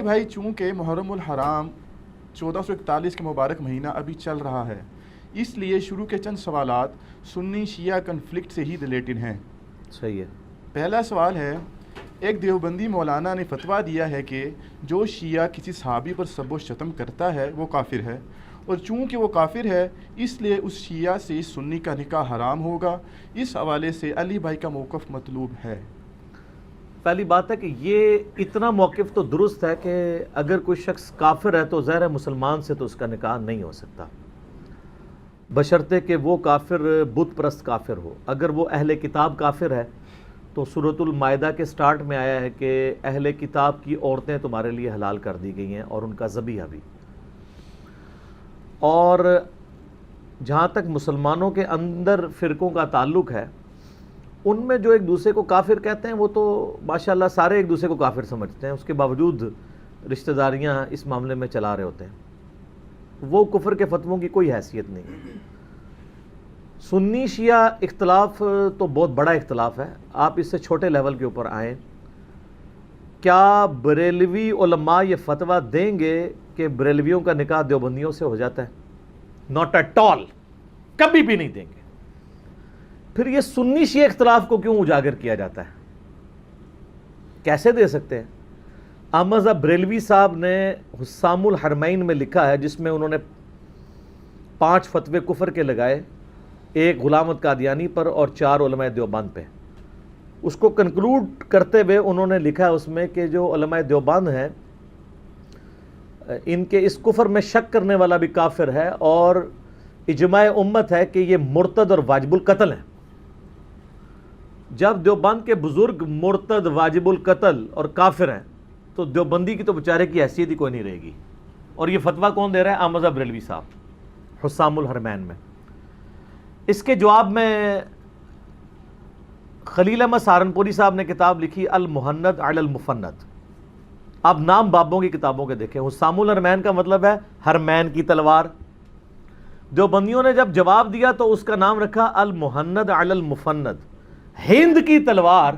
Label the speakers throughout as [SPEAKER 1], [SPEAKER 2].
[SPEAKER 1] بھائی چونکہ محرم الحرام 1441 کا مبارک مہینہ ابھی چل رہا ہے، اس لیے شروع کے چند سوالات سنی شیعہ کنفلکٹ سے ہی ریلیٹڈ ہیں۔
[SPEAKER 2] صحیح ہے۔
[SPEAKER 1] پہلا سوال ہے، ایک دیوبندی مولانا نے فتویٰ دیا ہے کہ جو شیعہ کسی صحابی پر سب و شتم کرتا ہے وہ کافر ہے، اور چونکہ وہ کافر ہے اس لیے اس شیعہ سے سنی کا نکاح حرام ہوگا۔ اس حوالے سے علی بھائی کا موقف مطلوب ہے۔
[SPEAKER 2] پہلی بات ہے کہ یہ اتنا موقف تو درست ہے کہ اگر کوئی شخص کافر ہے تو ظاہر ہے مسلمان سے تو اس کا نکاح نہیں ہو سکتا، بشرطے کہ وہ کافر بت پرست کافر ہو۔ اگر وہ اہل کتاب کافر ہے تو سورۃ المائدہ کے سٹارٹ میں آیا ہے کہ اہل کتاب کی عورتیں تمہارے لیے حلال کر دی گئی ہیں اور ان کا ذبیحہ بھی۔ اور جہاں تک مسلمانوں کے اندر فرقوں کا تعلق ہے، ان میں جو ایک دوسرے کو کافر کہتے ہیں وہ تو ماشاءاللہ سارے ایک دوسرے کو کافر سمجھتے ہیں، اس کے باوجود رشتہ داریاں اس معاملے میں چلا رہے ہوتے ہیں۔ وہ کفر کے فتووں کی کوئی حیثیت نہیں ہے۔ سنی شیعہ اختلاف تو بہت بڑا اختلاف ہے، آپ اس سے چھوٹے لیول کے اوپر آئیں۔ کیا بریلوی علماء یہ فتویٰ دیں گے کہ بریلویوں کا نکاح دیوبندیوں سے ہو جاتا ہے؟ ناٹ ایٹ آل، کبھی بھی نہیں دیں گے۔ پھر یہ سنی شیعہ اختلاف کو کیوں اجاگر کیا جاتا ہے؟ کیسے دے سکتے ہیں؟ احمد بریلوی صاحب نے حسام الحرمین میں لکھا ہے، جس میں انہوں نے 5 فتوے کفر کے لگائے، 1 غلام احمد قادیانی پر اور 4 علماء دیوبند پہ۔ اس کو کنکلوڈ کرتے ہوئے انہوں نے لکھا ہے اس میں کہ جو علماء دیوبند ہیں ان کے اس کفر میں شک کرنے والا بھی کافر ہے، اور اجماع امت ہے کہ یہ مرتد اور واجب القتل ہیں۔ جب دیوبند کے بزرگ مرتد، واجب القتل اور کافر ہیں تو دیوبندی کی تو بیچارے کی حیثیت ہی کوئی نہیں رہے گی۔ اور یہ فتویٰ کون دے رہا ہے؟ احمد بریلوی صاحب، حسام الحرمین میں۔ اس کے جواب میں خلیل احمد سہارنپوری صاحب نے کتاب لکھی المہند علی المفند۔ آپ نام بابوں کی کتابوں کے دیکھیں، حسام الحرمین کا مطلب ہے حرمین کی تلوار۔ دیوبندیوں نے جب جواب دیا تو اس کا نام رکھا المہند علی المفند، ہند کی تلوار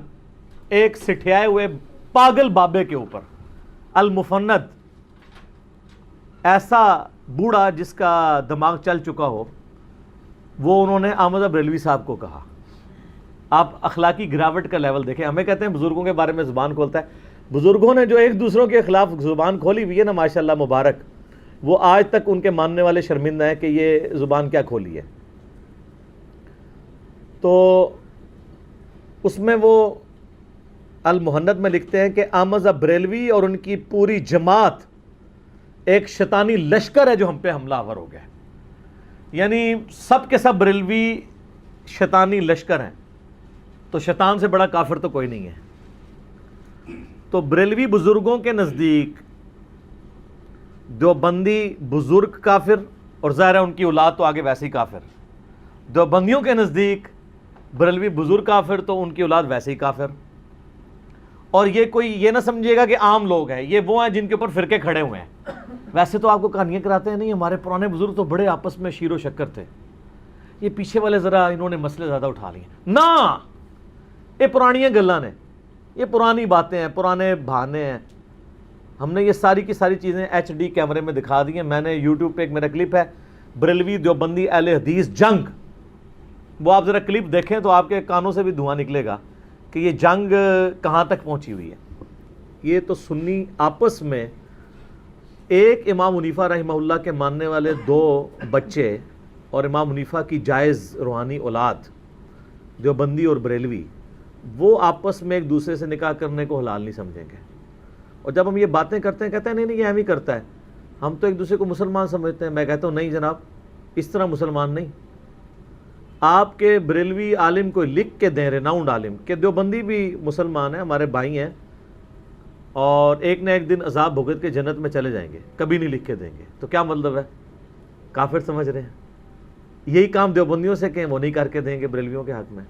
[SPEAKER 2] ایک سٹھیائے ہوئے پاگل بابے کے اوپر۔ المفند، ایسا بوڑھا جس کا دماغ چل چکا ہو، وہ انہوں نے احمد بریلوی صاحب کو کہا۔ آپ اخلاقی گراوٹ کا لیول دیکھیں۔ ہمیں کہتے ہیں بزرگوں کے بارے میں زبان کھولتا ہے، بزرگوں نے جو ایک دوسروں کے خلاف زبان کھولی ہوئی ہے نا، ماشاءاللہ مبارک، وہ آج تک ان کے ماننے والے شرمندہ ہیں کہ یہ زبان کیا کھولی ہے۔ تو اس میں وہ المہند میں لکھتے ہیں کہ احمد بریلوی اور ان کی پوری جماعت ایک شیطانی لشکر ہے جو ہم پہ حملہ آور ہو گیا ہے۔ یعنی سب کے سب بریلوی شیطانی لشکر ہیں، تو شیطان سے بڑا کافر تو کوئی نہیں ہے۔ تو بریلوی بزرگوں کے نزدیک دیوبندی بزرگ کافر، اور ظاہر ہے ان کی اولاد تو آگے ویسے ہی کافر۔ دیوبندیوں کے نزدیک بریلوی بزرگ کافر تو ان کی اولاد ویسے ہی کافر۔ اور یہ کوئی یہ نہ سمجھے گا کہ عام لوگ ہیں، یہ وہ ہیں جن کے اوپر فرقے کھڑے ہوئے ہیں۔ ویسے تو آپ کو کہانیاں کراتے ہیں، نہیں ہمارے پرانے بزرگ تو بڑے آپس میں شیر و شکر تھے، یہ پیچھے والے ذرا انہوں نے مسئلے زیادہ اٹھا لیے۔ نہ، یہ پرانیاں گلاں نے، یہ پرانی باتیں ہیں، پرانے بہانے ہیں۔ ہم نے یہ ساری کی ساری چیزیں HD کیمرے میں دکھا دی ہیں۔ میں نے YouTube پہ ایک میرا کلپ ہے، بریلوی دیوبندی اہل حدیث جنگ، وہ آپ ذرا کلپ دیکھیں تو آپ کے کانوں سے بھی دھواں نکلے گا کہ یہ جنگ کہاں تک پہنچی ہوئی ہے۔ یہ تو سنی آپس میں، ایک امام حنیفہ رحمہ اللہ کے ماننے والے 2 بچے اور امام حنیفہ کی جائز روحانی اولاد دیوبندی اور بریلوی، وہ آپس میں ایک دوسرے سے نکاح کرنے کو حلال نہیں سمجھیں گے۔ اور جب ہم یہ باتیں کرتے ہیں کہتے ہیں نہیں یہ ایم ہی کرتا ہے، ہم تو ایک دوسرے کو مسلمان سمجھتے ہیں۔ میں کہتا ہوں نہیں جناب، اس طرح مسلمان نہیں۔ آپ کے بریلوی عالم کو لکھ کے دیں، ریناؤنڈ عالم، کہ دیوبندی بھی مسلمان ہیں، ہمارے بھائی ہیں، اور ایک نہ ایک دن عذاب بھگت کے جنت میں چلے جائیں گے، کبھی نہیں لکھ کے دیں گے، تو کیا مطلب ہے؟ کافر سمجھ رہے ہیں۔ یہی کام دیوبندیوں سے کہیں وہ نہیں کر کے دیں گے بریلویوں کے حق میں۔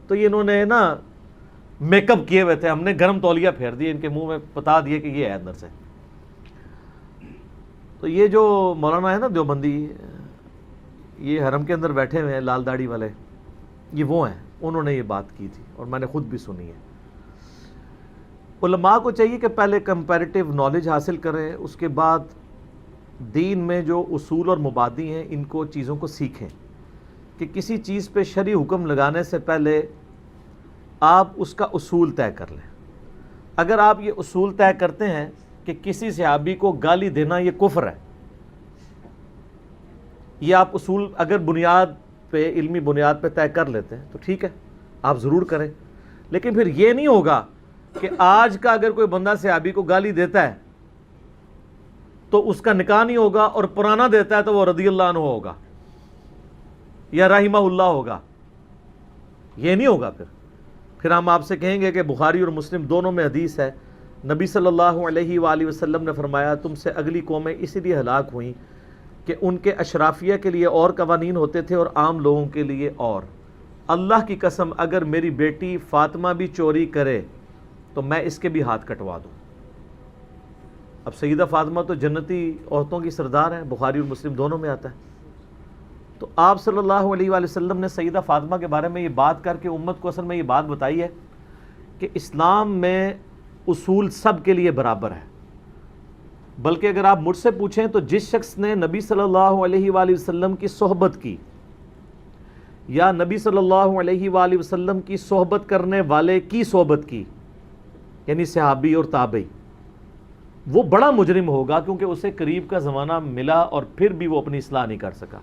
[SPEAKER 2] تو یہ انہوں نے نا میک اپ کیے ہوئے تھے، ہم نے گرم تولیہ پھیر دیے ان کے منہ میں، بتا دیے کہ یہ ہے اندر سے۔ تو یہ جو مولانا ہے نا دیوبندی، یہ حرم کے اندر بیٹھے ہوئے ہیں لال داڑھی والے، یہ وہ ہیں، انہوں نے یہ بات کی تھی اور میں نے خود بھی سنی ہے۔ علماء کو چاہیے کہ پہلے کمپیریٹیو نالج حاصل کریں، اس کے بعد دین میں جو اصول اور مبادی ہیں ان کو چیزوں کو سیکھیں کہ کسی چیز پہ شرعی حکم لگانے سے پہلے آپ اس کا اصول طے کر لیں۔ اگر آپ یہ اصول طے کرتے ہیں کہ کسی صحابی کو گالی دینا یہ کفر ہے، یہ آپ اصول اگر بنیاد پہ، علمی بنیاد پہ طے کر لیتے ہیں تو ٹھیک ہے، آپ ضرور کریں۔ لیکن پھر یہ نہیں ہوگا کہ آج کا اگر کوئی بندہ صحابی کو گالی دیتا ہے تو اس کا نکاح نہیں ہوگا، اور پرانا دیتا ہے تو وہ رضی اللہ عنہ ہوگا یا رحمہ اللہ ہوگا۔ یہ نہیں ہوگا۔ پھر ہم آپ سے کہیں گے کہ بخاری اور مسلم دونوں میں حدیث ہے، نبی صلی اللہ علیہ وآلہ وسلم نے فرمایا تم سے اگلی قومیں اسی لیے ہلاک ہوئیں کہ ان کے اشرافیہ کے لیے اور قوانین ہوتے تھے اور عام لوگوں کے لیے اور۔ اللہ کی قسم اگر میری بیٹی فاطمہ بھی چوری کرے تو میں اس کے بھی ہاتھ کٹوا دوں۔ اب سیدہ فاطمہ تو جنتی عورتوں کی سردار ہیں، بخاری اور مسلم دونوں میں آتا ہے۔ تو آپ صلی اللہ علیہ وآلہ وسلم نے سیدہ فاطمہ کے بارے میں یہ بات کر کے امت کو اصل میں یہ بات بتائی ہے کہ اسلام میں اصول سب کے لیے برابر ہے۔ بلکہ اگر آپ مجھ سے پوچھیں تو جس شخص نے نبی صلی اللہ علیہ وآلہ وسلم کی صحبت کی یا نبی صلی اللہ علیہ وآلہ وسلم کی صحبت کرنے والے کی صحبت کی، یعنی صحابی اور تابعی، وہ بڑا مجرم ہوگا، کیونکہ اسے قریب کا زمانہ ملا اور پھر بھی وہ اپنی اصلاح نہیں کر سکا۔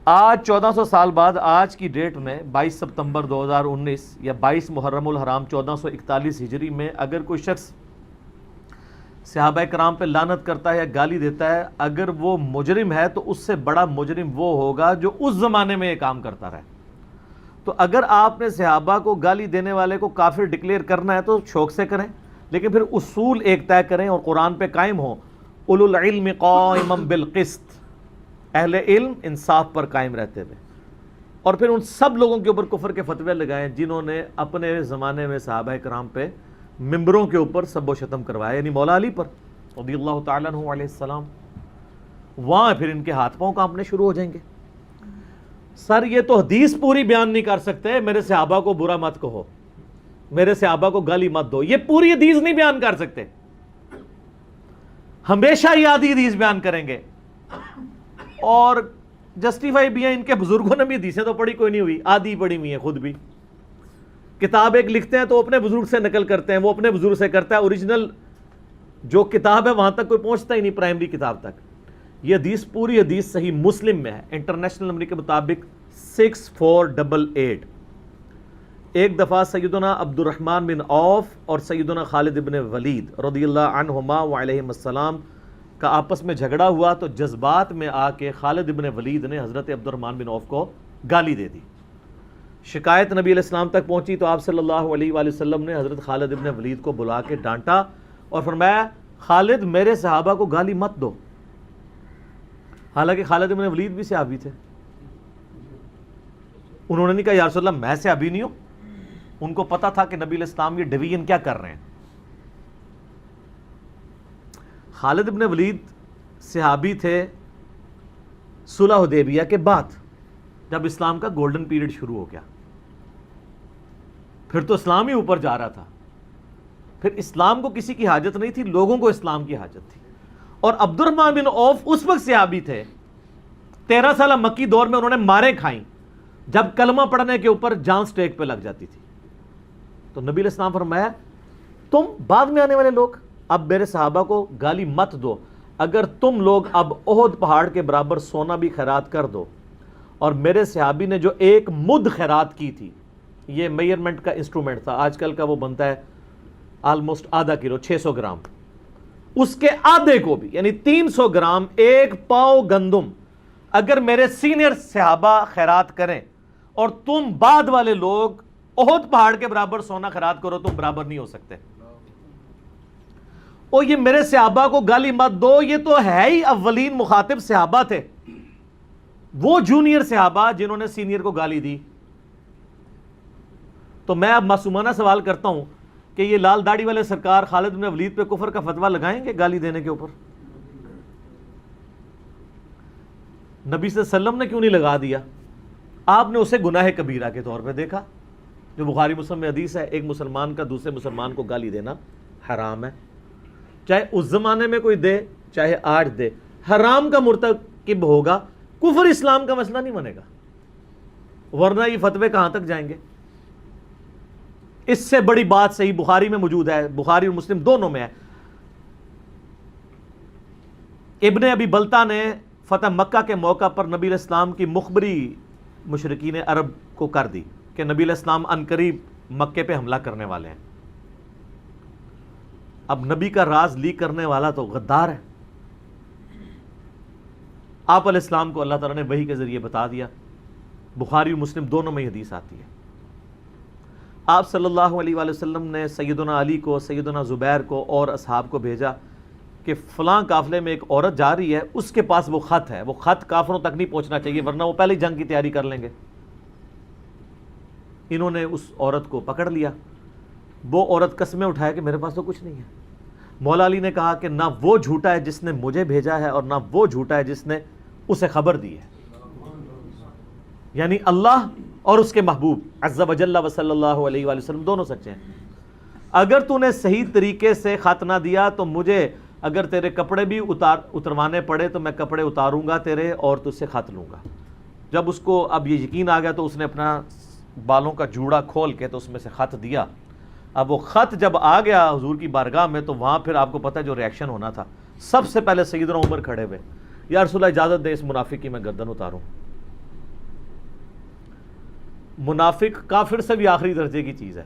[SPEAKER 2] آج 1400 سال بعد آج کی ڈیٹ میں 22 ستمبر 2019 یا 22 محرم الحرام 1441 ہجری میں اگر کوئی شخص صحابہ کرام پہ لعنت کرتا ہے یا گالی دیتا ہے، اگر وہ مجرم ہے تو اس سے بڑا مجرم وہ ہوگا جو اس زمانے میں یہ کام کرتا رہے۔ تو اگر آپ نے صحابہ کو گالی دینے والے کو کافر ڈکلیئر کرنا ہے تو شوق سے کریں، لیکن پھر اصول ایک طے کریں اور قرآن پہ قائم ہوں۔ اولو العلم قائما بالقسط، اہل علم انصاف پر قائم رہتے ہوئے، اور پھر ان سب لوگوں کے اوپر کفر کے فتوے لگائیں جنہوں نے اپنے زمانے میں صحابہ کرام پہ ممبروں کے اوپر سب و شتم کروایا، یعنی مولا علی پر رضی اللہ تعالیٰ عنہ علیہ السلام۔ وہاں پھر ان کے ہاتھ پاؤں کانپنے شروع ہو جائیں گے۔ سر یہ تو حدیث پوری بیان نہیں کر سکتے، میرے صحابہ کو برا مت کہو، میرے صحابہ کو گالی مت دو، یہ پوری حدیث نہیں بیان کر سکتے، ہمیشہ یہ آدھی حدیث بیان کریں گے، اور جسٹیفائی بھی ہیں۔ ان کے بزرگوں نے بھی حدیثیں تو پڑھی کوئی نہیں ہوئی، آدھی پڑھی ہوئی ہیں خود بھی۔ کتاب ایک لکھتے ہیں تو اپنے بزرگ سے نقل کرتے ہیں، وہ اپنے بزرگ سے کرتا ہے، اوریجنل جو کتاب ہے وہاں تک کوئی پہنچتا ہی نہیں، پرائمری کتاب تک۔ یہ حدیث پوری حدیث صحیح مسلم میں ہے، انٹرنیشنل نمبر کے مطابق 6488۔ ایک دفعہ سیدنا عبد الرحمن بن عوف اور سیدنا خالد بن ولید رضی اللہ عنہما وعلیہم السلام کا آپس میں جھگڑا ہوا تو جذبات میں آ کے خالد بن ولید نے حضرت عبد الرحمن بن عوف کو گالی دے دی۔ شکایت نبی علیہ السلام تک پہنچی تو آپ صلی اللہ علیہ وآلہ وسلم نے حضرت خالد بن ولید کو بلا کے ڈانٹا اور فرمایا خالد میرے صحابہ کو گالی مت دو۔ حالانکہ خالد بن ولید بھی صحابی تھے۔ انہوں نے نہیں کہا یا رسول اللہ میں صحابی نہیں ہوں، ان کو پتا تھا کہ نبی علیہ السلام یہ ڈویژن کیا کر رہے ہیں۔ خالد بن ولید صحابی تھے صلح حدیبیہ کے بعد، جب اسلام کا گولڈن پیریڈ شروع ہو گیا، پھر تو اسلام ہی اوپر جا رہا تھا، پھر اسلام کو کسی کی حاجت نہیں تھی، لوگوں کو اسلام کی حاجت تھی۔ اور عبد الرحمن بن عوف اس وقت صحابی تھے، 13 سالہ مکی دور میں انہوں نے ماریں کھائیں جب کلمہ پڑھنے کے اوپر جان سٹیک پہ لگ جاتی تھی۔ تو نبی علیہ السلام فرمایا تم بعد میں آنے والے لوگ اب میرے صحابہ کو گالی مت دو، اگر تم لوگ اب احد پہاڑ کے برابر سونا بھی خیرات کر دو، اور میرے صحابی نے جو ایک مد خیرات کی تھی، یہ میئرمنٹ کا انسٹرومنٹ تھا، آج کل کا وہ بنتا ہے آلموسٹ آدھا کلو 600 گرام، اس کے آدھے کو بھی یعنی 300 گرام ایک پاؤ گندم اگر میرے سینئر صحابہ خیرات کریں اور تم بعد والے لوگ احد پہاڑ کے برابر سونا خیرات کرو، تم برابر نہیں ہو سکتے۔ اور یہ میرے صحابہ کو گالی مت دو، یہ تو ہے ہی اولین مخاطب صحابہ تھے، وہ جونیئر صحابہ جنہوں نے سینئر کو گالی دی۔ تو میں اب معصومانہ سوال کرتا ہوں کہ یہ لال داڑھی والے سرکار خالد بن ولید پہ کفر کا فتویٰ لگائیں گے گالی دینے کے اوپر؟ نبی صلی اللہ علیہ وسلم نے کیوں نہیں لگا دیا؟ آپ نے اسے گناہ کبیرہ کے طور پہ دیکھا، جو بخاری مسلم میں حدیث ہے، ایک مسلمان کا دوسرے مسلمان کو گالی دینا حرام ہے، چاہے اس زمانے میں کوئی دے چاہے آج دے، حرام کا مرتکب ہوگا، کفر اسلام کا مسئلہ نہیں بنے گا، ورنہ یہ فتوے کہاں تک جائیں گے؟ اس سے بڑی بات صحیح بخاری میں موجود ہے، بخاری اور مسلم دونوں میں ہے۔ ابن ابی بلتا نے فتح مکہ کے موقع پر نبی علیہ السلام کی مخبری مشرکین عرب کو کر دی کہ نبی علیہ السلام عنقریب مکے پہ حملہ کرنے والے ہیں۔ اب نبی کا راز لیک کرنے والا تو غدار ہے۔ آپ علیہ السلام کو اللہ تعالیٰ نے وحی کے ذریعے بتا دیا، بخاری اور مسلم دونوں میں حدیث آتی ہے۔ آپ صلی اللہ علیہ وآلہ وسلم نے سیدنا علی کو، سیدنا زبیر کو اور اصحاب کو بھیجا کہ فلاں قافلے میں ایک عورت جا رہی ہے، اس کے پاس وہ خط ہے، وہ خط کافروں تک نہیں پہنچنا چاہیے ورنہ وہ پہلے جنگ کی تیاری کر لیں گے۔ انہوں نے اس عورت کو پکڑ لیا، وہ عورت قسمیں اٹھائے کہ میرے پاس تو کچھ نہیں ہے۔ مولا علی نے کہا کہ نہ وہ جھوٹا ہے جس نے مجھے بھیجا ہے اور نہ وہ جھوٹا ہے جس نے اسے خبر دی ہے، یعنی اللہ اور اس کے محبوب عز و جل و صلی اللہ علیہ وآلہ وسلم دونوں سچے ہیں۔ اگر تو نے صحیح طریقے سے خط نہ دیا تو مجھے اگر تیرے کپڑے بھی اتروانے پڑے تو میں کپڑے اتاروں گا تیرے اور تجھ سے خط لوں گا۔ جب اس کو اب یہ یقین آ گیا تو اس نے اپنا بالوں کا جوڑا کھول کے تو اس میں سے خط دیا۔ اب وہ خط جب آ گیا حضور کی بارگاہ میں تو وہاں پھر آپ کو پتہ ہے جو ریاکشن ہونا تھا، سب سے پہلے سیدنا عمر کھڑے ہوئے، یا رسول اللہ اجازت دے اس منافق کی میں گردن اتاروں۔ منافق کافر سے بھی آخری درجے کی چیز ہے۔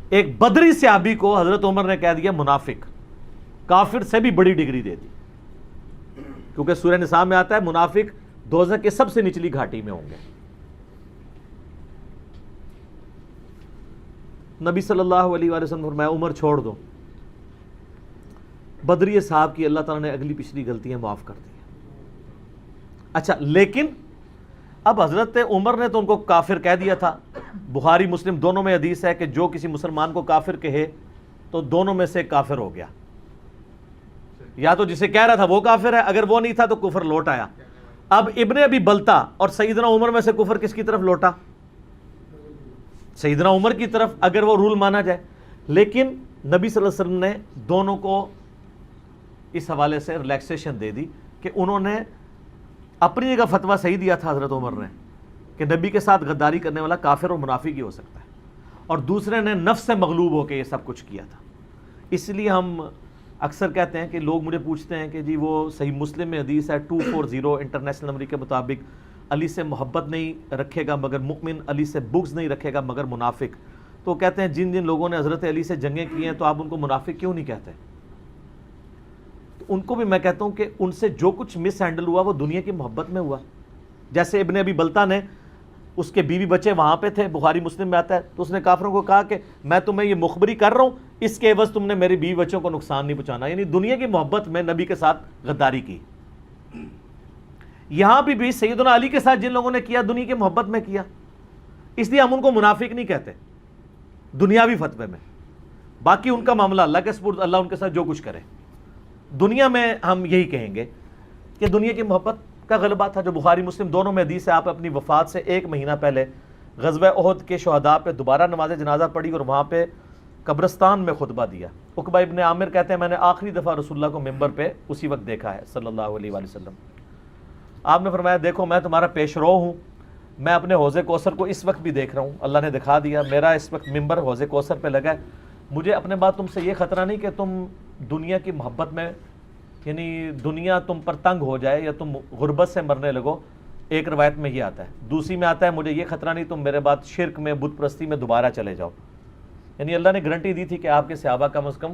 [SPEAKER 2] ایک بدری صحابی کو حضرت عمر نے کہہ دیا منافق، کافر سے بھی بڑی ڈگری دے دی، کیونکہ سورہ نساء میں آتا ہے منافق دوزخ کے سب سے نچلی گھاٹی میں ہوں گے۔ نبی صلی اللہ علیہ وآلہ وسلم فرمایا عمر چھوڑ دو۔ بدری صاحب کی اللہ تعالیٰ نے اگلی پچھلی غلطیاں معاف کر دی۔ اچھا لیکن اب حضرت عمر نے تو ان کو کافر کہہ دیا تھا، بخاری مسلم دونوں میں حدیث ہے کہ جو کسی مسلمان کو کافر کہے تو دونوں میں سے کافر ہو گیا، یا تو جسے کہہ رہا تھا وہ کافر ہے، اگر وہ نہیں تھا تو کفر لوٹ آیا۔ اب ابن ابی بلتا اور سیدنا عمر میں سے کفر کس کی طرف لوٹا؟ سیدنا عمر کی طرف، اگر وہ رول مانا جائے۔ لیکن نبی صلی اللہ علیہ وسلم نے دونوں کو اس حوالے سے ریلیکسیشن دے دی کہ انہوں نے اپنی جگہ فتویٰ صحیح دیا تھا حضرت عمر نے کہ نبی کے ساتھ غداری کرنے والا کافر اور منافق ہی ہو سکتا ہے، اور دوسرے نے نفس سے مغلوب ہو کے یہ سب کچھ کیا تھا۔ اس لیے ہم اکثر کہتے ہیں کہ لوگ مجھے پوچھتے ہیں کہ جی وہ صحیح مسلم میں حدیث ہے 240 انٹرنیشنل نمبر کے مطابق علی سے محبت نہیں رکھے گا مگر مؤمن، علی سے بغض نہیں رکھے گا مگر منافق، تو کہتے ہیں جن جن لوگوں نے حضرت علی سے جنگیں کی ہیں تو آپ ان کو منافق کیوں نہیں کہتے؟ ان کو بھی میں کہتا ہوں کہ ان سے جو کچھ مس ہینڈل ہوا وہ دنیا کی محبت میں ہوا۔ جیسے ابن ابی بلتا نے، اس کے بیوی بچے وہاں پہ تھے، بخاری مسلم میں آتا ہے، تو اس نے کافروں کو کہا کہ میں تمہیں یہ مخبری کر رہا ہوں، اس کے عوض تم نے میری بیوی بچوں کو نقصان نہیں پہنچانا، یعنی دنیا کی محبت میں نبی کے ساتھ غداری کی۔ یہاں بھی سیدنا علی کے ساتھ جن لوگوں نے کیا دنیا کی محبت میں کیا، اس لیے ہم ان کو منافق نہیں کہتے دنیاوی فتوے میں، باقی ان کا معاملہ اللہ کے سپرد، اللہ ان کے ساتھ جو کچھ کرے۔ دنیا میں ہم یہی کہیں گے کہ دنیا کی محبت کا غلبہ تھا، جو بخاری مسلم دونوں میں حدیث ہے۔ آپ اپنی وفات سے 1 مہینہ پہلے غزوہ احد کے شہداء پہ دوبارہ نماز جنازہ پڑھی اور وہاں پہ قبرستان میں خطبہ دیا۔ عقبہ ابن عامر کہتے ہیں میں نے آخری دفعہ رسول اللہ کو ممبر پہ اسی وقت دیکھا ہے صلی اللہ علیہ وآلہ وسلم۔ آپ نے فرمایا دیکھو میں تمہارا پیش رو ہوں، میں اپنے حوض کوثر کو اس وقت بھی دیکھ رہا ہوں، اللہ نے دکھا دیا، میرا اس وقت ممبر حوض کوثر پہ لگا ہے۔ مجھے اپنے بعد تم سے یہ خطرہ نہیں کہ تم دنیا کی محبت میں، یعنی دنیا تم پر تنگ ہو جائے یا تم غربت سے مرنے لگو، ایک روایت میں یہ آتا ہے۔ دوسری میں آتا ہے مجھے یہ خطرہ نہیں تم میرے بعد شرک میں، بت پرستی میں دوبارہ چلے جاؤ۔ یعنی اللہ نے گارنٹی دی تھی کہ آپ کے صحابہ کم از کم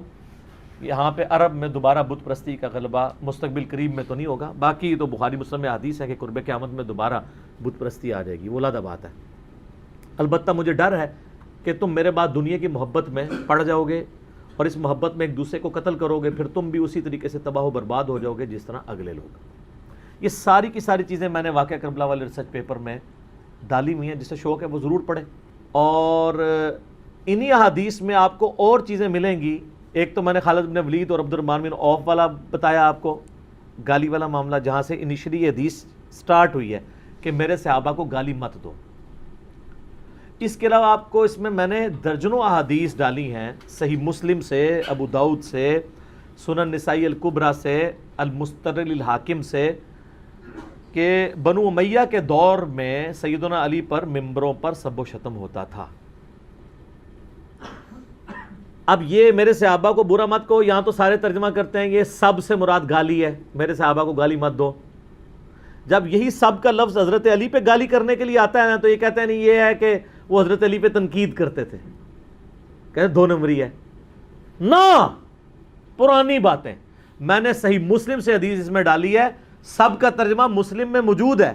[SPEAKER 2] یہاں پہ عرب میں دوبارہ بت پرستی کا غلبہ مستقبل قریب میں تو نہیں ہوگا، باقی تو بخاری مسلم میں حدیث ہے کہ قرب قیامت میں دوبارہ بت پرستی آ جائے گی، وہ علیحدہ بات ہے۔ البتہ مجھے ڈر ہے کہ تم میرے بعد دنیا کی محبت میں پڑ جاؤ گے اور اس محبت میں ایک دوسرے کو قتل کرو گے، پھر تم بھی اسی طریقے سے تباہ و برباد ہو جاؤ گے جس طرح اگلے لوگ۔ یہ ساری کی ساری چیزیں میں نے واقعہ کربلا والے ریسرچ پیپر میں ڈالی ہوئی ہیں، جسے شوق ہے وہ ضرور پڑھیں۔ اور انہی احادیث میں آپ کو اور چیزیں ملیں گی۔ ایک تو میں نے خالد بن ولید اور عبد الرحمن بن عوف والا بتایا آپ کو، گالی والا معاملہ، جہاں سے انیشلی یہ حدیث سٹارٹ ہوئی ہے کہ میرے صحابہ کو گالی مت دو۔ اس کے علاوہ آپ کو اس میں نے درجنوں احادیث ڈالی ہیں، صحیح مسلم سے، ابو داؤد سے، سنن نسائی الکبریٰ سے، المستدرک للحاکم سے، کہ بنو امیہ کے دور میں سیدنا علی پر ممبروں پر سب و شتم ہوتا تھا۔ اب یہ میرے صحابہ کو برا مت کہو، یہاں تو سارے ترجمہ کرتے ہیں یہ سب سے مراد گالی ہے، میرے صحابہ کو گالی مت دو۔ جب یہی سب کا لفظ حضرت علی پہ گالی کرنے کے لیے آتا ہے نا، تو یہ کہتے ہیں نہیں، یہ ہے کہ وہ حضرت علی پہ تنقید کرتے تھے، کہتے دو نمبری ہے نا، پرانی باتیں۔ میں نے صحیح مسلم سے حدیث اس میں ڈالی ہے، سب کا ترجمہ مسلم میں موجود ہے۔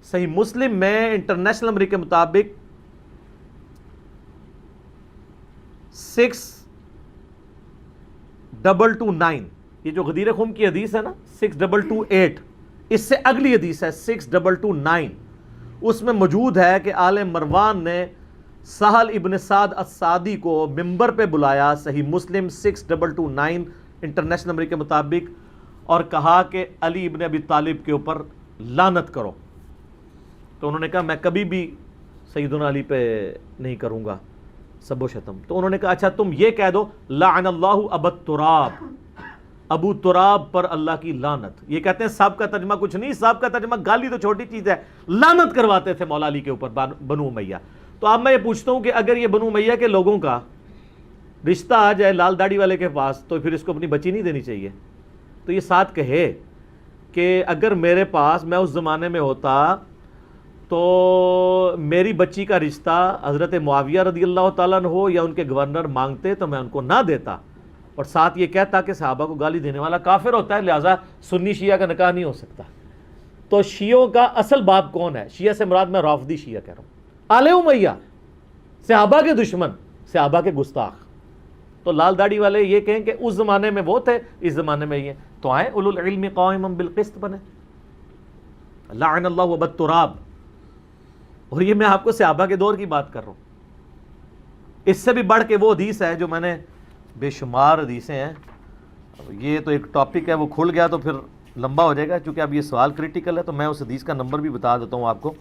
[SPEAKER 2] صحیح مسلم میں انٹرنیشنل نمبر کے مطابق 6229، یہ جو غدیر خم کی حدیث ہے نا 6228، اس سے اگلی حدیث ہے 6229، اس میں موجود ہے کہ آل مروان نے سہل ابن سعد السعدی کو ممبر پہ بلایا، صحیح مسلم 6229 انٹرنیشنل نمبر کے مطابق، اور کہا کہ علی ابن ابی طالب کے اوپر لعنت کرو۔ تو انہوں نے کہا میں کبھی بھی سیدنا علی پہ نہیں کروں گا سب و شتم۔ تو انہوں نے کہا اچھا تم یہ کہہ دو لعن اللہ ابا تراب، ابو تراب پر اللہ کی لعنت۔ یہ کہتے ہیں سب کا ترجمہ کچھ نہیں، سب کا ترجمہ گالی تو چھوٹی چیز ہے، لعنت کرواتے تھے مولا علی کے اوپر بنو امیہ۔ تو اب میں یہ پوچھتا ہوں کہ اگر یہ بنو امیہ کے لوگوں کا رشتہ آ جائے لال داڑھی والے کے پاس، تو پھر اس کو اپنی بچی نہیں دینی چاہیے؟ تو یہ ساتھ کہے کہ اگر میرے پاس، میں اس زمانے میں ہوتا تو میری بچی کا رشتہ حضرت معاویہ رضی اللہ تعالیٰ عنہ ہو یا ان کے گورنر مانگتے تو میں ان کو نہ دیتا، اور ساتھ یہ کہتا کہ صحابہ کو گالی دینے والا کافر ہوتا ہے، لہٰذا سنی شیعہ کا نکاح نہیں ہو سکتا۔ تو شیعوں کا اصل باپ کون ہے؟ شیعہ سے مراد میں رافضی شیعہ کہہ رہا ہوں، آل امیہ، صحابہ کے دشمن، صحابہ کے گستاخ۔ تو لال داڑھی والے یہ کہیں کہ اس زمانے میں وہ تھے، اس زمانے میں یہ، تو آئیں اولو العلم قائما بالقسط بنے، لعن اللہ ابا تراب۔ اور یہ میں آپ کو صحابہ کے دور کی بات کر رہا ہوں۔ اس سے بھی بڑھ کے وہ حدیث ہے جو میں نے، بے شمار حدیثیں ہیں، یہ تو ایک ٹاپک ہے، وہ کھل گیا تو پھر لمبا ہو جائے گا، چونکہ اب یہ سوال کریٹیکل ہے تو میں اس حدیث کا نمبر بھی بتا دیتا ہوں آپ کو۔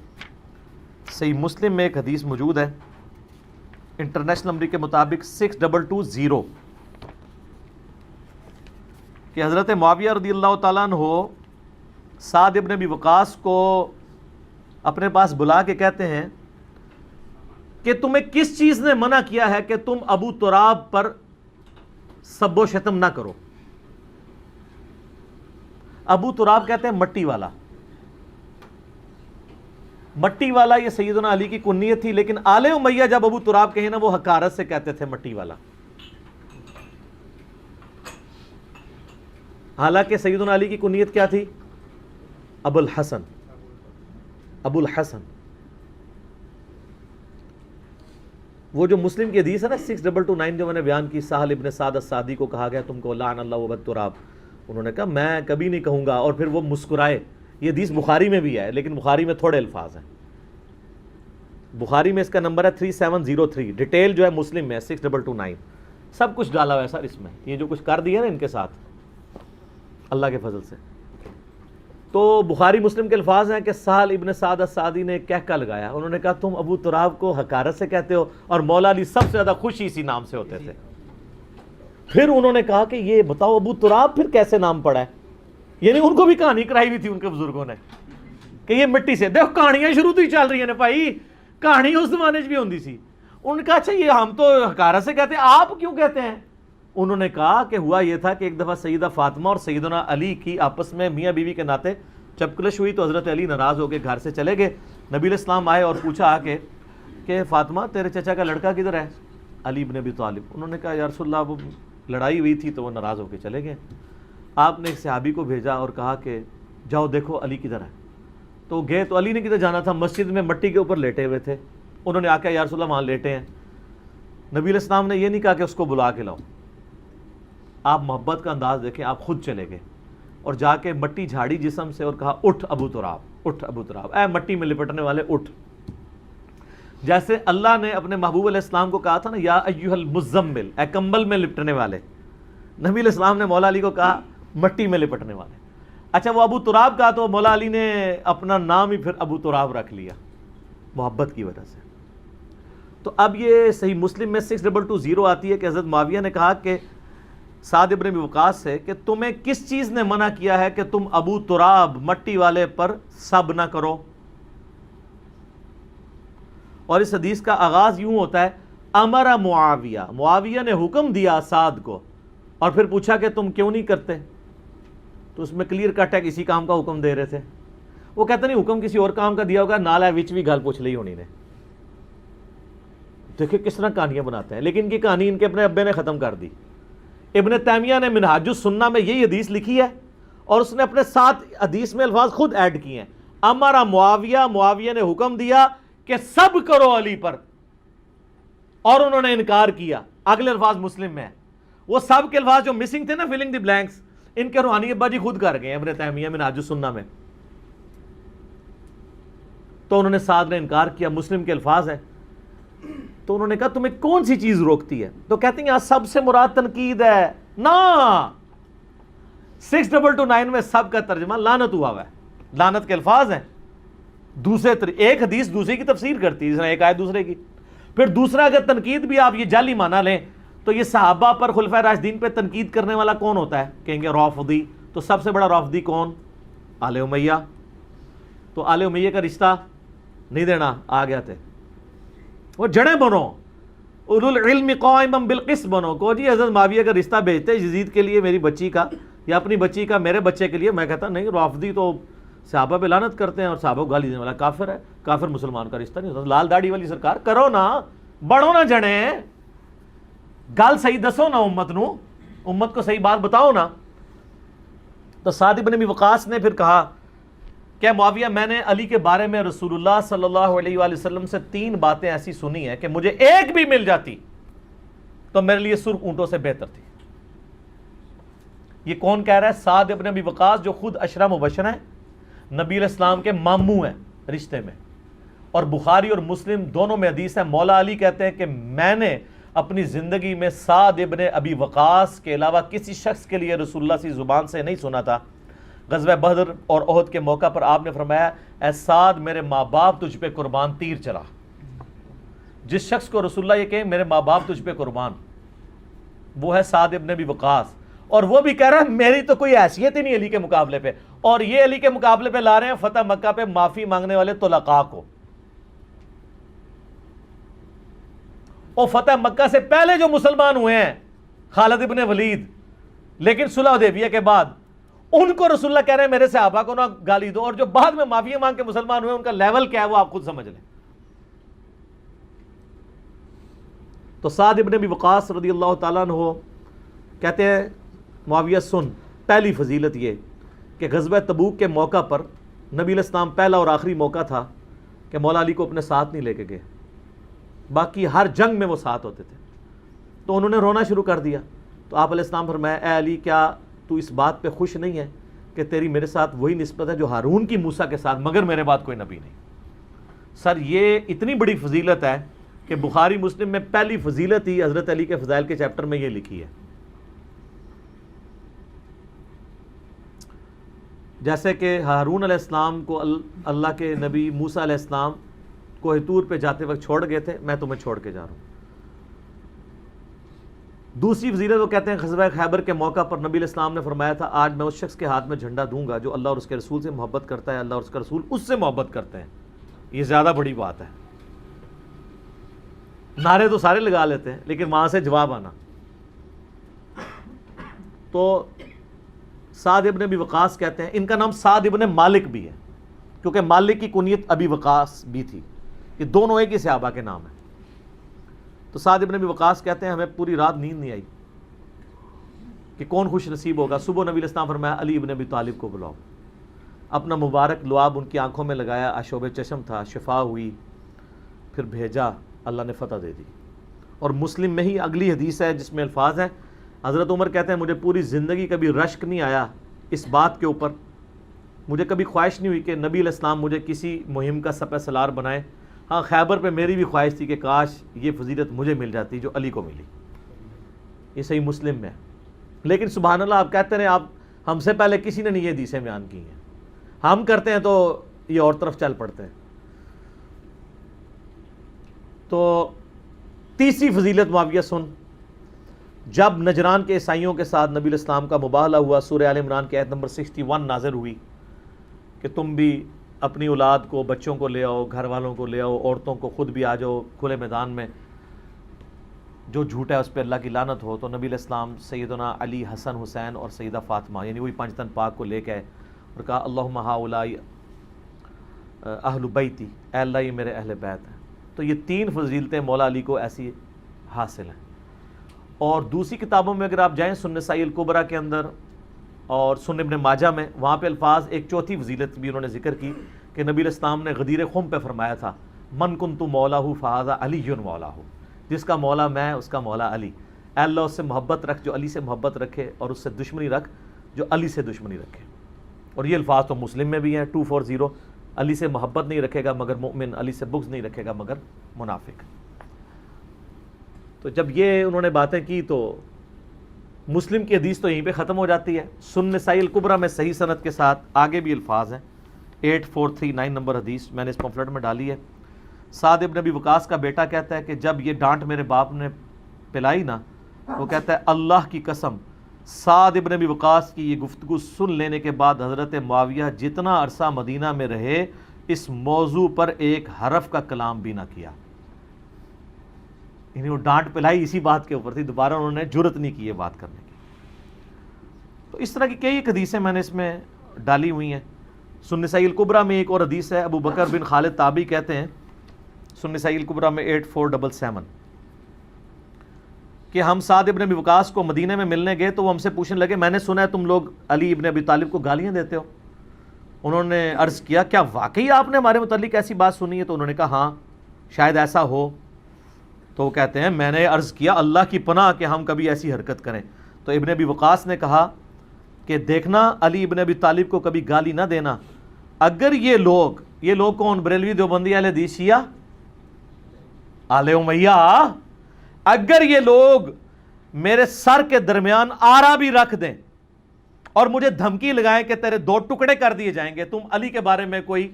[SPEAKER 2] صحیح مسلم میں ایک حدیث موجود ہے انٹرنیشنل نمبر کے مطابق 6220، کہ حضرت معاویہ رضی اللہ تعالیٰ عنہ سعد ابن ابی وقاص کو اپنے پاس بلا کے کہتے ہیں کہ تمہیں کس چیز نے منع کیا ہے کہ تم ابو تراب پر سب و شتم نہ کرو؟ ابو تراب کہتے ہیں مٹی والا، مٹی والا یہ سیدنا علی کی کنیت تھی، لیکن آل امیہ جب ابو تراب کہیں نا وہ حقارت سے کہتے تھے مٹی والا، حالانکہ سیدنا علی کی کنیت کیا تھی؟ ابو الحسن، ابو الحسن۔ وہ جو مسلم کی حدیث ہے نا 6229 جو میں نے بیان کی، سہل ابن سعد السعدی کو کہا گیا تم کو لعن اللہ ابا تراب، انہوں نے کہا میں کبھی نہیں کہوں گا، اور پھر وہ مسکرائے۔ یہ حدیث بخاری میں بھی ہے، لیکن بخاری میں تھوڑے الفاظ ہیں، بخاری میں اس کا نمبر ہے 3703، ڈیٹیل جو ہے مسلم میں 6229، سب کچھ ڈالا ہوا ہے سر اس میں، یہ جو کچھ کر دیا نا ان کے ساتھ اللہ کے فضل سے۔ تو بخاری مسلم کے الفاظ ہیں کہ سہل ابن سعد السعدی نے کہکا لگایا، انہوں نے کہا تم ابو تراب کو حقارت سے کہتے ہو، اور مولا علی سب سے زیادہ خوش اسی نام سے ہوتے تھے۔ پھر انہوں نے کہا کہ یہ بتاؤ ابو تراب پھر کیسے نام پڑا ہے؟ یعنی ان کو بھی کہانی کرائی ہوئی تھی ان کے بزرگوں نے کہ یہ مٹی سے، دیکھو کہانیاں شروع تو ہی چل رہی ہیں نا بھائی، کہانی اس زمانے بھی ہوندی سی۔ انہوں نے کہا اچھا یہ ہم تو حقارت سے کہتے ہیں، آپ کیوں کہتے ہیں؟ انہوں نے کہا کہ ہوا یہ تھا کہ ایک دفعہ سیدہ فاطمہ اور سیدنا علی کی آپس میں میاں بیوی کے ناطے چپکلش ہوئی، تو حضرت علی ناراض ہو کے گھر سے چلے گئے۔ نبی علیہ السلام آئے اور پوچھا آ کے کہ فاطمہ تیرے چچا کا لڑکا کدھر ہے؟ علی ابن ابی طالب۔ انہوں نے کہا یا رسول اللہ وہ لڑائی ہوئی تھی تو وہ ناراض ہو کے چلے گئے۔ آپ نے ایک صحابی کو بھیجا اور کہا کہ جاؤ دیکھو علی کدھر ہے۔ تو گئے تو علی نے کدھر جانا تھا، مسجد میں مٹی کے اوپر لیٹے ہوئے تھے۔ انہوں نے آ کے یا رسول اللہ وہاں لیٹے ہیں۔ نبی علیہ السلام نے یہ نہیں کہا کہ اس کو بلا کے لاؤ، آپ محبت کا انداز دیکھیں، آپ خود چلے گئے اور جا کے مٹی جھاڑی جسم سے اور کہا اٹھ ابو تراب، اٹھ ابو تراب، اے مٹی میں لپٹنے والے اٹھ۔ جیسے اللہ نے اپنے محبوب علیہ السلام کو کہا تھا نا یا ایھا المزمل، اے کمبل میں لپٹنے والے، نبی علیہ السلام نے مولا علی کو کہا مٹی میں لپٹنے والے۔ اچھا وہ ابو تراب کہا تو مولا علی نے اپنا نام ہی پھر ابو تراب رکھ لیا محبت کی وجہ سے۔ تو اب یہ صحیح مسلم میں 6220 آتی ہے کہ حضرت معاویہ نے کہا کہ سعد ابن ابی وقاص سے کہ تمہیں کس چیز نے منع کیا ہے کہ تم ابو تراب مٹی والے پر سب نہ کرو. اور اس حدیث کا آغاز یوں ہوتا ہے امر معاویہ، معاویہ نے حکم دیا سعد کو، اور پھر پوچھا کہ تم کیوں نہیں کرتے؟ تو اس میں کلیئر کٹ ہے کہ اسی کام کا حکم دے رہے تھے. وہ کہتے نہیں حکم کسی اور کام کا دیا ہوگا، نالا وچ بھی گل پوچھ لی ہونی نے. دیکھیں کس طرح کہانیاں بناتے ہیں، لیکن ان کی کہانی ان کے اپنے ابے نے ختم کر دی. ابن تیمیہ نے منہاج السنہ میں یہی حدیث لکھی ہے اور اس نے اپنے ساتھ حدیث میں الفاظ خود ایڈ کیے ہیں. امر معاویہ، معاویہ نے حکم دیا کہ سب کرو علی پر، اور انہوں نے انکار کیا. اگلے الفاظ مسلم میں ہے. وہ سب کے الفاظ جو مسنگ تھے نا، فلنگ دی بلینکس، ان کے روحانی ابا جی خود کر گئے ابن تیمیہ منہاج السنہ میں. تو انہوں نے سعد نے انکار کیا. مسلم کے الفاظ ہیں. تو انہوں نے کہا تمہیں کون سی چیز روکتی ہے؟ تو کہتے ہیں یہاں سب سے مراد تنقید ہے نا. 6229 میں سب کا ترجمہ لعنت ہوا ہے. لعنت کے الفاظ ہیں. دوسرے ایک حدیث دوسری کی تفسیر کرتی ہے، جس طرح ایک آیت دوسرے کی. پھر دوسرا اگر تنقید بھی آپ یہ جعلی مانا لیں تو یہ صحابہ پر، خلفائے راشدین پہ تنقید کرنے والا کون ہوتا ہے؟ کہیں گے رافضی. تو سب سے بڑا رافضی کون؟ آل امیہ. تو آل امیہ کا رشتہ نہیں دینا آ گیا تھے. وہ جڑیں بنو، اولو العلم قائما بالقسط بنو. کو جی حضرت معاویہ کا رشتہ بھیجتے یزید کے لیے میری بچی کا، یا اپنی بچی کا میرے بچے کے لیے. میں کہتا نہیں، رافضی تو صحابہ پہ لعنت کرتے ہیں اور صحابہ کو گالی دینے والا کافر ہے. کافر مسلمان کا رشتہ نہیں ہوتا. لال داڑھی والی سرکار کرو نا، بڑھو نا جڑیں، گل صحیح دسو نا امت نو، امت کو صحیح بات بتاؤ نا. تو سعد بن ابی وقاص نے پھر کہا کہ معاویہ، میں نے علی کے بارے میں رسول اللہ صلی اللہ علیہ وآلہ وسلم سے 3 باتیں ایسی سنی ہیں کہ مجھے ایک بھی مل جاتی تو میرے لیے سرخ اونٹوں سے بہتر تھی. یہ کون کہہ رہا ہے؟ سعد ابن ابی وقاص، جو خود عشرہ مبشرہ ہیں، نبی علیہ السلام کے ماموں ہیں رشتے میں. اور بخاری اور مسلم دونوں میں حدیث ہے، مولا علی کہتے ہیں کہ میں نے اپنی زندگی میں سعد ابن ابی وقاص کے علاوہ کسی شخص کے لیے رسول اللہ کی زبان سے نہیں سنا تھا. غزوہ بدر اور احد کے موقع پر آپ نے فرمایا، اے سعد میرے ماں باپ تجھ پہ قربان، تیر چلا. جس شخص کو رسول اللہ یہ کہیں میرے ماں باپ تجھ پہ قربان، وہ ہے سعد ابن ابی وقاص. اور وہ بھی کہہ رہا ہے میری تو کوئی حیثیت ہی نہیں علی کے مقابلے پہ. اور یہ علی کے مقابلے پہ لا رہے ہیں فتح مکہ پہ معافی مانگنے والے طلقاء کو. اور فتح مکہ سے پہلے جو مسلمان ہوئے ہیں، خالد ابن ولید، لیکن صلح حدیبیہ کے بعد، ان کو رسول اللہ کہہ رہے ہیں میرے صحابہ کو نہ گالی دو. اور جو بعد میں معافی مانگ کے مسلمان ہوئے ان کا لیول کیا ہے وہ آپ خود سمجھ لیں. تو سعد ابن ابی وقاص رضی اللہ تعالیٰ عنہ کہتے ہیں معاویہ سن، پہلی فضیلت یہ کہ غزوہ تبوک کے موقع پر نبی علیہ السلام پہلا اور آخری موقع تھا کہ مولا علی کو اپنے ساتھ نہیں لے کے گئے. باقی ہر جنگ میں وہ ساتھ ہوتے تھے. تو انہوں نے رونا شروع کر دیا. تو آپ علیہ السلام فرمایا، اے علی کیا تو اس بات پہ خوش نہیں ہے کہ تیری میرے ساتھ وہی نسبت ہے جو ہارون کی موسیٰ کے ساتھ، مگر میرے بعد کوئی نبی نہیں. سر یہ اتنی بڑی فضیلت ہے کہ بخاری مسلم میں پہلی فضیلت ہی حضرت علی کے فضائل کے چیپٹر میں یہ لکھی ہے. جیسے کہ ہارون علیہ السلام کو اللہ کے نبی موسیٰ علیہ السلام کوہ طور پہ جاتے وقت چھوڑ گئے تھے، میں تمہیں چھوڑ کے جا رہا ہوں. دوسری فضیلت وہ کہتے ہیں غزوہ خیبر کے موقع پر نبی علیہ السلام نے فرمایا تھا، آج میں اس شخص کے ہاتھ میں جھنڈا دوں گا جو اللہ اور اس کے رسول سے محبت کرتا ہے، اللہ اور اس کا رسول اس سے محبت کرتے ہیں. یہ زیادہ بڑی بات ہے. نعرے تو سارے لگا لیتے ہیں لیکن وہاں سے جواب آنا. تو سعد ابن ابی وقاص کہتے ہیں، ان کا نام سعد ابن مالک بھی ہے کیونکہ مالک کی کنیت ابی وقاص بھی تھی. یہ دونوں ایک ہی صحابہ کے نام ہیں. تو سعد ابن ابی وقاص کہتے ہیں ہمیں پوری رات نیند نہیں آئی کہ کون خوش نصیب ہوگا. صبح نبی علیہ السلام فرمایا علی ابن ابی طالب کو بلاؤ. اپنا مبارک لعاب ان کی آنکھوں میں لگایا، آشوب چشم تھا، شفا ہوئی، پھر بھیجا، اللہ نے فتح دے دی. اور مسلم میں ہی اگلی حدیث ہے جس میں الفاظ ہیں، حضرت عمر کہتے ہیں مجھے پوری زندگی کبھی رشک نہیں آیا اس بات کے اوپر، مجھے کبھی خواہش نہیں ہوئی کہ نبی علیہ السلام مجھے کسی مہم کا سپہ سالار بنائے. ہاں خیبر پہ میری بھی خواہش تھی کہ کاش یہ فضیلت مجھے مل جاتی جو علی کو ملی. یہ صحیح مسلم میں. لیکن سبحان اللہ آپ کہتے ہیں آپ ہم سے پہلے کسی نے نہیں یہ حدیثیں بیان کی ہیں، ہم کرتے ہیں تو یہ اور طرف چل پڑتے ہیں. تو تیسری فضیلت معاویہ سن، جب نجران کے عیسائیوں کے ساتھ نبی الاسلام کا مباہلہ ہوا، سورہ آل عمران کی آیت نمبر 61 نازل ہوئی کہ تم بھی اپنی اولاد کو، بچوں کو لے آؤ، گھر والوں کو لے آؤ، عورتوں کو خود بھی آ جاؤ کھلے میدان میں، جو جھوٹا ہے اس پہ اللہ کی لعنت ہو. تو نبی الاسلام سیدنا علی، حسن، حسین اور سیدہ فاطمہ یعنی وہی 5 تن پاک کو لے کے آئے اور کہا اللہم ہؤلاء اہل بیتی، اے اللہ یہ میرے اہل بیت ہیں. تو یہ 3 فضیلتیں مولا علی کو ایسی حاصل ہیں. اور دوسری کتابوں میں اگر آپ جائیں، سنن نسائی الکبریٰ کے اندر اور سنن ابن ماجہ میں، وہاں پہ الفاظ ایک چوتھی فضیلت بھی انہوں نے ذکر کی کہ نبی الاسلام نے غدیر خم پہ فرمایا تھا من کنت مولاہ فہذا علی مولاہ، جس کا مولا میں اس کا مولا علی. اے اللہ اس سے محبت رکھ جو علی سے محبت رکھے، اور اس سے دشمنی رکھ جو علی سے دشمنی رکھے. اور یہ الفاظ تو مسلم میں بھی ہیں 240، علی سے محبت نہیں رکھے گا مگر مومن، علی سے بغض نہیں رکھے گا مگر منافق. تو جب یہ انہوں نے باتیں کی تو مسلم کی حدیث تو یہیں پہ ختم ہو جاتی ہے. سنن نسائی الکبریٰ میں صحیح سند کے ساتھ آگے بھی الفاظ ہیں. 8439 نمبر حدیث میں نے اس پمفلٹ میں ڈالی ہے. سعد ابن ابی وقاص کا بیٹا کہتا ہے کہ جب یہ ڈانٹ میرے باپ نے پلائی نا، وہ کہتا ہے اللہ کی قسم سعد ابن ابی وقاص کی یہ گفتگو سن لینے کے بعد حضرت معاویہ جتنا عرصہ مدینہ میں رہے اس موضوع پر ایک حرف کا کلام بھی نہ کیا. یعنی وہ ڈانٹ پلائی اسی بات کے اوپر تھی، دوبارہ انہوں نے جرت نہیں کی یہ بات کرنے کی. تو اس طرح کی کئی حدیثیں میں نے اس میں ڈالی ہوئی ہیں. سنن نسائی الکبریٰ میں ایک اور حدیث ہے، ابو بکر بن خالد تابعی کہتے ہیں سنن نسائی الکبریٰ میں 8477 کہ ہم سعد ابن ابی وقاص کو مدینہ میں ملنے گئے تو وہ ہم سے پوچھنے لگے میں نے سنا ہے تم لوگ علی ابن ابی طالب کو گالیاں دیتے ہو. انہوں نے عرض کیا کیا واقعی آپ نے ہمارے متعلق ایسی بات سنی ہے؟ تو انہوں نے کہا ہاں شاید ایسا ہو. تو وہ کہتے ہیں میں نے عرض کیا اللہ کی پناہ کہ ہم کبھی ایسی حرکت کریں. تو ابن ابی وقاص نے کہا کہ دیکھنا علی ابن ابی طالب کو کبھی گالی نہ دینا. اگر یہ لوگ کون؟ بریلوی، دیوبندی، اہل حدیث، شیعہ، آل امیہ، اگر یہ لوگ میرے سر کے درمیان آرا بھی رکھ دیں اور مجھے دھمکی لگائیں کہ تیرے 2 ٹکڑے کر دیے جائیں گے تم علی کے بارے میں کوئی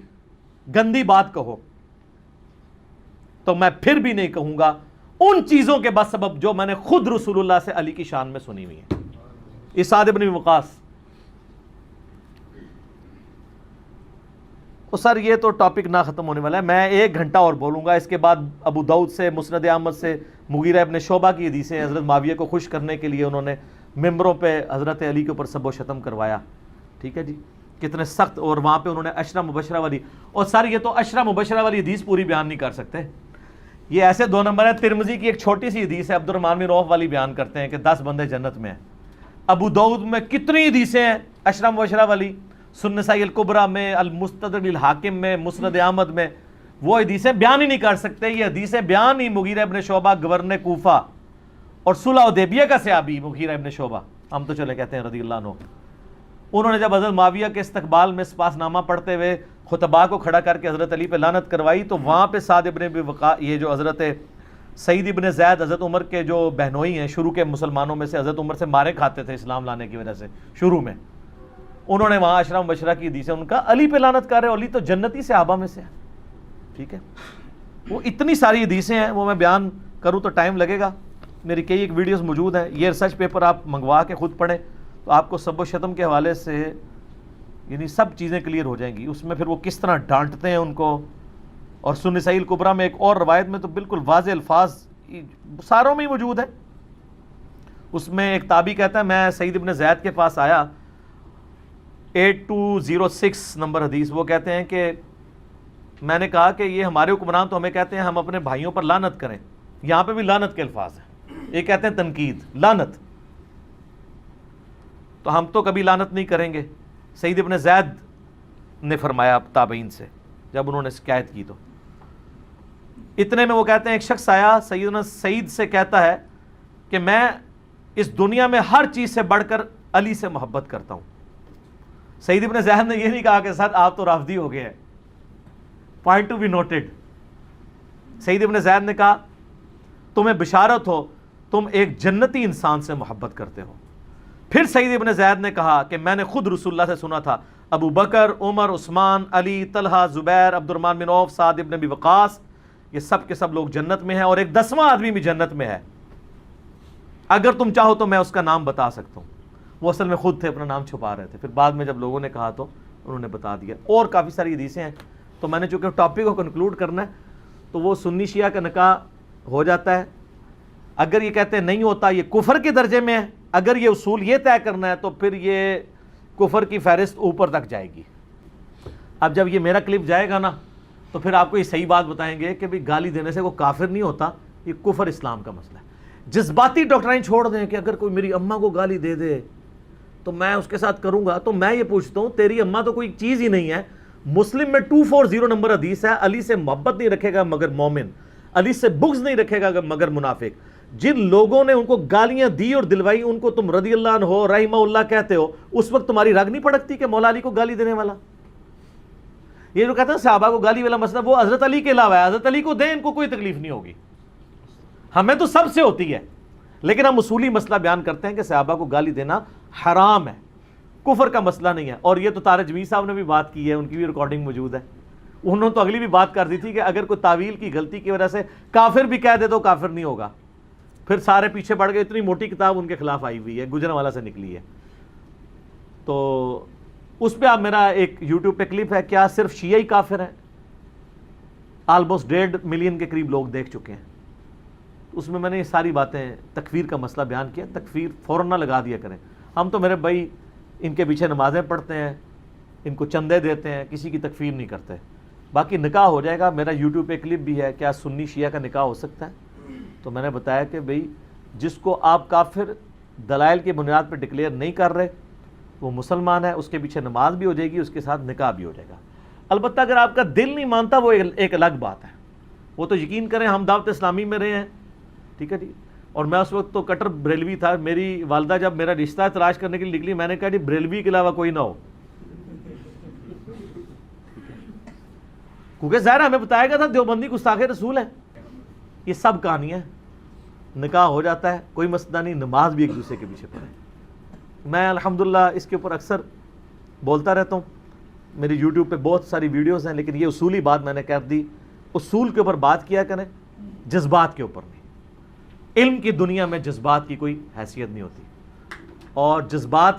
[SPEAKER 2] گندی بات کہو، تو میں پھر بھی نہیں کہوں گا ان چیزوں کے بس سبب جو میں نے خود رسول اللہ سے علی کی شان میں سنی ہوئی ہیں. یہ سعد ابن ابی وقاص. تو سر یہ تو ٹاپک نہ ختم ہونے والا ہے، میں 1 گھنٹہ اور بولوں گا. اس کے بعد ابو داؤد سے، مسند احمد سے مغیرہ ابن شعبہ کی حدیثیں، حضرت معاویہ کو خوش کرنے کے لیے انہوں نے ممبروں پہ حضرت علی کے اوپر سب و شتم کروایا. ٹھیک ہے جی، کتنے سخت. اور وہاں پہ انہوں نے عشرہ مبشرہ والی، اور سر یہ تو عشرہ مبشرہ والی حدیث پوری بیان نہیں کر سکتے، یہ ایسے 2 نمبر ہے. ترمذی کی ایک چھوٹی سی حدیث ہے، عبد الرحمن بن عوف والی بیان کرتے ہیں کہ 10 بندے جنت میں ہیں. ابو داؤد میں کتنی حدیثیں ہیں عشرہ مبشرہ والی، سنن نسائی الکبریٰ میں، المستدرک للحاکم میں، مسند احمد میں، وہ حدیثیں بیان ہی نہیں کر سکتے. یہ حدیثیں بیان ہی مغیرہ ابن شعبہ گورنر کوفہ اور صلح حدیبیہ کا صحابی مغیرہ ابن شعبہ، ہم تو چلے کہتے ہیں رضی اللہ عنہ، انہوں نے جب حضرت معاویہ کے استقبال میں سپاس نامہ پڑھتے ہوئے خطباء کو کھڑا کر کے حضرت علی پہ لعنت کروائی، تو وہاں پہ سعد ابن ابی وقاص، یہ جو حضرت سعید ابن زید حضرت عمر کے جو بہنوئی ہیں، شروع کے مسلمانوں میں سے، حضرت عمر سے مارے کھاتے تھے اسلام لانے کی وجہ سے شروع میں، انہوں نے وہاں عشرہ مبشرہ کی حدیث ہے، ان کا علی پہ لعنت کر رہے ہیں، علی تو جنتی صحابہ میں سے ہے. ٹھیک ہے، وہ اتنی ساری حدیثیں ہیں، وہ میں بیان کروں تو ٹائم لگے گا. میری کئی ایک ویڈیوز موجود ہیں، یہ ریسرچ پیپر آپ منگوا کے خود پڑھیں تو آپ کو سب و شتم کے حوالے سے یعنی سب چیزیں کلیئر ہو جائیں گی. اس میں پھر وہ کس طرح ڈانٹتے ہیں ان کو. اور سنن نسائی الکبریٰ میں ایک اور روایت میں تو بالکل واضح الفاظ ساروں میں ہی موجود ہیں. اس میں ایک تابعی کہتا ہے میں سعید ابن زید کے پاس آیا، 8206 نمبر حدیث، وہ کہتے ہیں کہ میں نے کہا کہ یہ ہمارے حکمران تو ہمیں کہتے ہیں ہم اپنے بھائیوں پر لعنت کریں. یہاں پہ بھی لعنت کے الفاظ ہیں، یہ کہتے ہیں تنقید، لعنت، تو ہم تو کبھی لعنت نہیں کریں گے. سعید ابن زید نے فرمایا تابعین سے جب انہوں نے شکایت کی، تو اتنے میں وہ کہتے ہیں ایک شخص آیا سیدنا سعید سے کہتا ہے کہ میں اس دنیا میں ہر چیز سے بڑھ کر علی سے محبت کرتا ہوں. سعید ابن زید نے یہ نہیں کہا کہ سر آپ تو رافضی ہو گئے ہیں، پوائنٹ ٹو بی نوٹڈ. سعید ابن زید نے کہا تمہیں بشارت ہو، تم ایک جنتی انسان سے محبت کرتے ہو. پھر سعید ابن زید نے کہا کہ میں نے خود رسول اللہ سے سنا تھا ابو بکر، عمر، عثمان، علی، طلحہ، زبیر، عبد الرحمن بن عوف، سعد ابن ابی وقاص، یہ سب کے سب لوگ جنت میں ہیں اور ایک 10واں آدمی بھی جنت میں ہے. اگر تم چاہو تو میں اس کا نام بتا سکتا ہوں. وہ اصل میں خود تھے اپنا نام چھپا رہے تھے, پھر بعد میں جب لوگوں نے کہا تو انہوں نے بتا دیا. اور کافی ساری حدیثیں ہیں, تو میں نے چونکہ ٹاپک کو کنکلوڈ کرنا ہے تو وہ سنی شیعہ کا نکاح ہو جاتا ہے. اگر یہ کہتے ہیں نہیں ہوتا, یہ کفر کے درجے میں ہے. اگر یہ اصول یہ طے کرنا ہے تو پھر یہ کفر کی فہرست اوپر تک جائے گی. اب جب یہ میرا کلپ جائے گا نا تو پھر آپ کو یہ صحیح بات بتائیں گے کہ بھی گالی دینے سے وہ کافر نہیں ہوتا, یہ کفر اسلام کا مسئلہ ہے. جذباتی ڈاکٹرائن چھوڑ دیں کہ اگر کوئی میری اماں کو گالی دے دے تو میں اس کے ساتھ کروں گا. تو میں یہ پوچھتا ہوں, تیری اماں تو کوئی چیز ہی نہیں ہے. مسلم میں 240 نمبر حدیث ہے, علی سے محبت نہیں رکھے گا مگر مومن, علی سے بغض نہیں رکھے گا مگر منافق. جن لوگوں نے ان کو گالیاں دی اور دلوائی ان کو تم رضی اللہ عنہ رحمہ اللہ کہتے ہو, اس وقت تمہاری رگ نہیں پڑکتی کہ مولا علی کو گالی دینے والا. یہ جو کہتے ہیں صحابہ کو گالی والا مسئلہ, وہ حضرت علی کے علاوہ ہے. حضرت علی کو دیں, ان کو کوئی تکلیف نہیں ہوگی, ہمیں تو سب سے ہوتی ہے. لیکن ہم اصولی مسئلہ بیان کرتے ہیں کہ صحابہ کو گالی دینا حرام ہے, کفر کا مسئلہ نہیں ہے. اور یہ تو طارق جمیل صاحب نے بھی بات کی ہے, ان کی بھی ریکارڈنگ موجود ہے. انہوں نے تو اگلی بھی بات کر دی تھی کہ اگر کوئی تعویل کی غلطی کی وجہ سے کافر بھی کہہ دے تو کافر نہیں ہوگا. پھر سارے پیچھے پڑ گئے, اتنی موٹی کتاب ان کے خلاف آئی ہوئی ہے, گجرانوالہ سے نکلی ہے. تو اس پہ آپ میرا ایک یوٹیوب پہ کلپ ہے, کیا صرف شیعہ ہی کافر ہیں, آلموسٹ 1.5 ملین کے قریب لوگ دیکھ چکے ہیں. اس میں نے یہ ساری باتیں تکفیر کا مسئلہ بیان کیا. تکفیر فوراً نہ لگا دیا کریں. ہم تو میرے بھائی ان کے پیچھے نمازیں پڑھتے ہیں, ان کو چندے دیتے ہیں, کسی کی تکفیر نہیں کرتے. باقی نکاح ہو جائے گا. میرا یوٹیوب پہ کلپ بھی ہے, کیا سنی شیعہ کا نکاح ہو سکتا ہے. تو میں نے بتایا کہ بھئی جس کو آپ کافر دلائل کی بنیاد پہ ڈکلیئر نہیں کر رہے وہ مسلمان ہے, اس کے پیچھے نماز بھی ہو جائے گی, اس کے ساتھ نکاح بھی ہو جائے گا. البتہ اگر آپ کا دل نہیں مانتا وہ ایک الگ بات ہے. وہ تو یقین کریں ہم دعوت اسلامی میں رہے ہیں, ٹھیک ہے جی, اور میں اس وقت تو کٹر بریلوی تھا. میری والدہ جب میرا رشتہ تلاش کرنے کے لیے نکلی, میں نے کہا جی بریلوی کے علاوہ کوئی نہ ہو, کیونکہ ظاہر ہمیں بتایا گیا تھا دیوبندی گستاخ رسول ہے. یہ سب کہانی ہے. نکاح ہو جاتا ہے, کوئی مسئلہ نہیں, نماز بھی ایک دوسرے کے پیچھے پڑھے. میں الحمدللہ اس کے اوپر اکثر بولتا رہتا ہوں, میری یوٹیوب پہ بہت ساری ویڈیوز ہیں, لیکن یہ اصولی بات میں نے کہہ دی, اصول کے اوپر بات کیا کریں, جذبات کے اوپر نہیں. علم کی دنیا میں جذبات کی کوئی حیثیت نہیں ہوتی, اور جذبات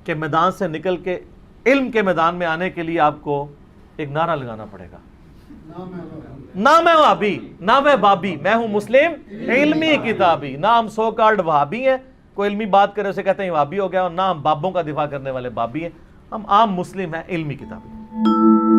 [SPEAKER 2] کے میدان سے نکل کے علم کے میدان میں آنے کے لیے آپ کو ایک نعرہ لگانا پڑے گا, نہ میں وہابی نہ میں بابی, میں ہوں مسلم علمی کتابی. نہ ہم سو کالڈ وہابی ہیں, کوئی علمی بات کرے اسے کہتے ہیں وہابی ہو گیا, اور نہ ہم بابوں کا دفاع کرنے والے بابی ہیں. ہم عام مسلم ہیں, علمی کتابی.